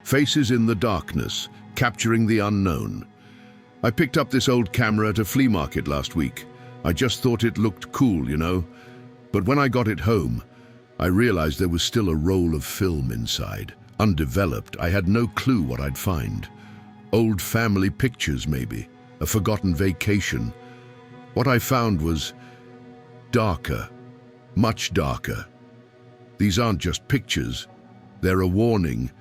Faces in the darkness, capturing the unknown. I picked up this old camera at a flea market last week. I just thought it looked cool, you know. But when I got it home, I realized there was still a roll of film inside. Undeveloped, I had no clue what I'd find. Old family pictures, maybe. A forgotten vacation. What I found was darker, much darker. These aren't just pictures, they're a warning.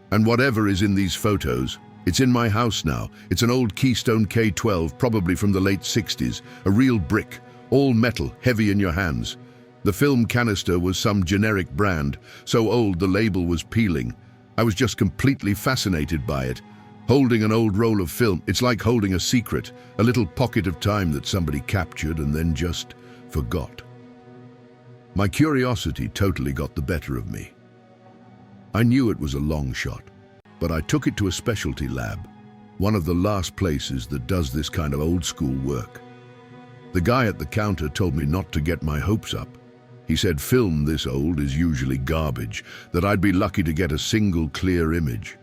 And whatever is in these photos, it's in my house now. It's an old Keystone K12, probably from the late 60s. A real brick, all metal, heavy in your hands. The film canister was some generic brand, so old the label was peeling. I was just completely fascinated by it. Holding an old roll of film, it's like holding a secret, a little pocket of time that somebody captured and then just forgot. My curiosity totally got the better of me. I knew it was a long shot, but I took it to a specialty lab, one of the last places that does this kind of old school work. The guy at the counter told me not to get my hopes up. He said film this old is usually garbage, that I'd be lucky to get a single clear image.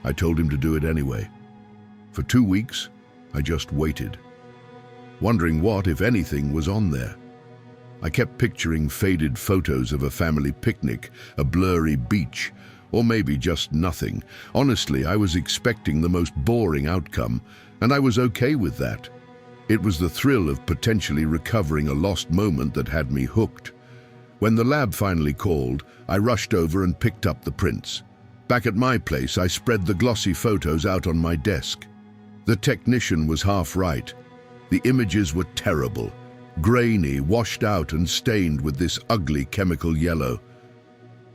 I told him to do it anyway. For 2 weeks, I just waited, wondering what, if anything, was on there. I kept picturing faded photos of a family picnic, a blurry beach, or maybe just nothing. Honestly, I was expecting the most boring outcome, and I was okay with that. It was the thrill of potentially recovering a lost moment that had me hooked. When the lab finally called, I rushed over and picked up the prints. Back at my place, I spread the glossy photos out on my desk. The technician was half right. The images were terrible, grainy, washed out and stained with this ugly chemical yellow.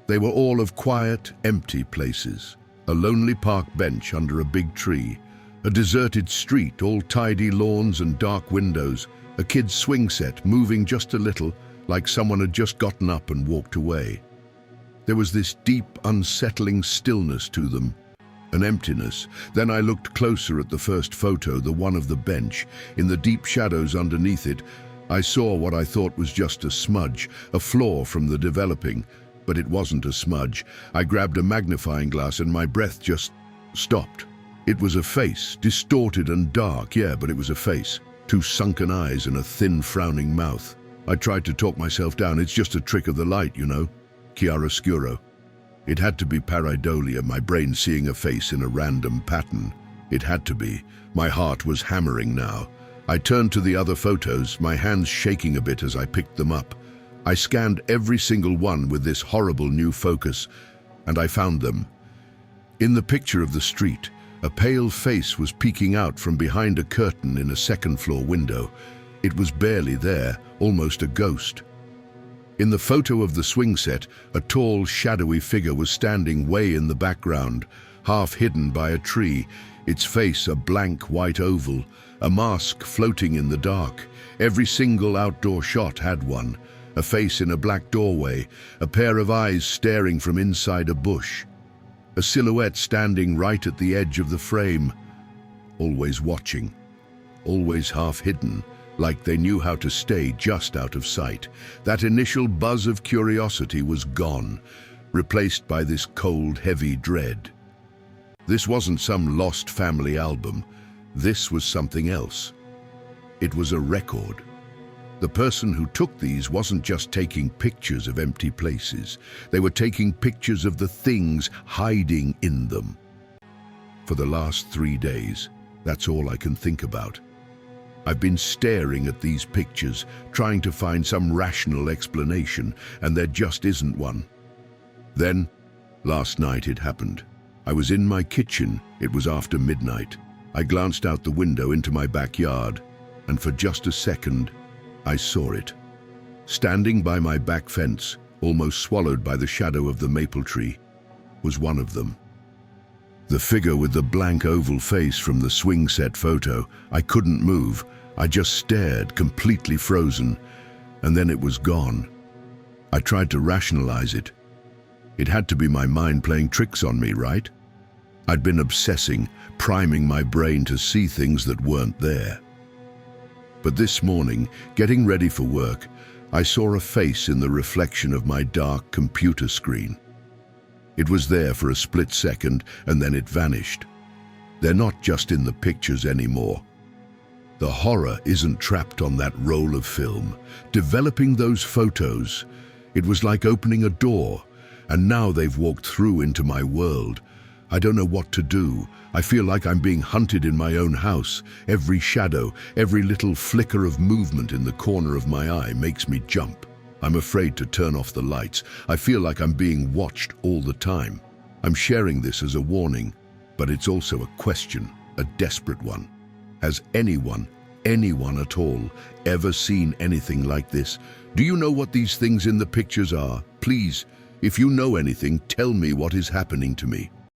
They were all of quiet, empty places. A lonely park bench under a big tree, a deserted street, all tidy lawns and dark windows, a kid's swing set moving just a little, like someone had just gotten up and walked away. There was this deep, unsettling stillness to them, an emptiness. Then I looked closer at the first photo, the one of the bench. In the deep shadows underneath it, I saw what I thought was just a smudge, a flaw from the developing, but it wasn't a smudge. I grabbed a magnifying glass and my breath just stopped. It was a face, distorted and dark, yeah, but it was a face. 2 sunken eyes and a thin, frowning mouth. I tried to talk myself down. It's just a trick of the light, you know. Chiaroscuro. It had to be pareidolia, my brain seeing a face in a random pattern. It had to be. My heart was hammering now. I turned to the other photos, my hands shaking a bit as I picked them up. I scanned every single one with this horrible new focus, and I found them. In the picture of the street, a pale face was peeking out from behind a curtain in a second-floor window. It was barely there, almost a ghost. In the photo of the swing set, a tall, shadowy figure was standing way in the background, half hidden by a tree, its face a blank white oval, a mask floating in the dark. Every single outdoor shot had one, a face in a black doorway, a pair of eyes staring from inside a bush, a silhouette standing right at the edge of the frame, always watching, always half hidden, like they knew how to stay just out of sight. That initial buzz of curiosity was gone, replaced by this cold, heavy dread. This wasn't some lost family album. This was something else. It was a record. The person who took these wasn't just taking pictures of empty places. They were taking pictures of the things hiding in them. For the last 3 days, that's all I can think about. I've been staring at these pictures, trying to find some rational explanation, and there just isn't one. Then, last night it happened. I was in my kitchen. It was after midnight. I glanced out the window into my backyard, and for just a second, I saw it. Standing by my back fence, almost swallowed by the shadow of the maple tree, was one of them. The figure with the blank oval face from the swing set photo. I couldn't move. I just stared, completely frozen, and then it was gone. I tried to rationalize it. It had to be my mind playing tricks on me, right? I'd been obsessing, priming my brain to see things that weren't there. But this morning, getting ready for work, I saw a face in the reflection of my dark computer screen. It was there for a split second and then it vanished. They're not just in the pictures anymore. The horror isn't trapped on that roll of film. Developing those photos, it was like opening a door, and now they've walked through into my world. I don't know what to do. I feel like I'm being hunted in my own house. Every shadow, every little flicker of movement in the corner of my eye makes me jump. I'm afraid to turn off the lights. I feel like I'm being watched all the time. I'm sharing this as a warning, but it's also a question, a desperate one. Has anyone at all, ever seen anything like this? Do you know what these things in the pictures are? Please, if you know anything, tell me what is happening to me.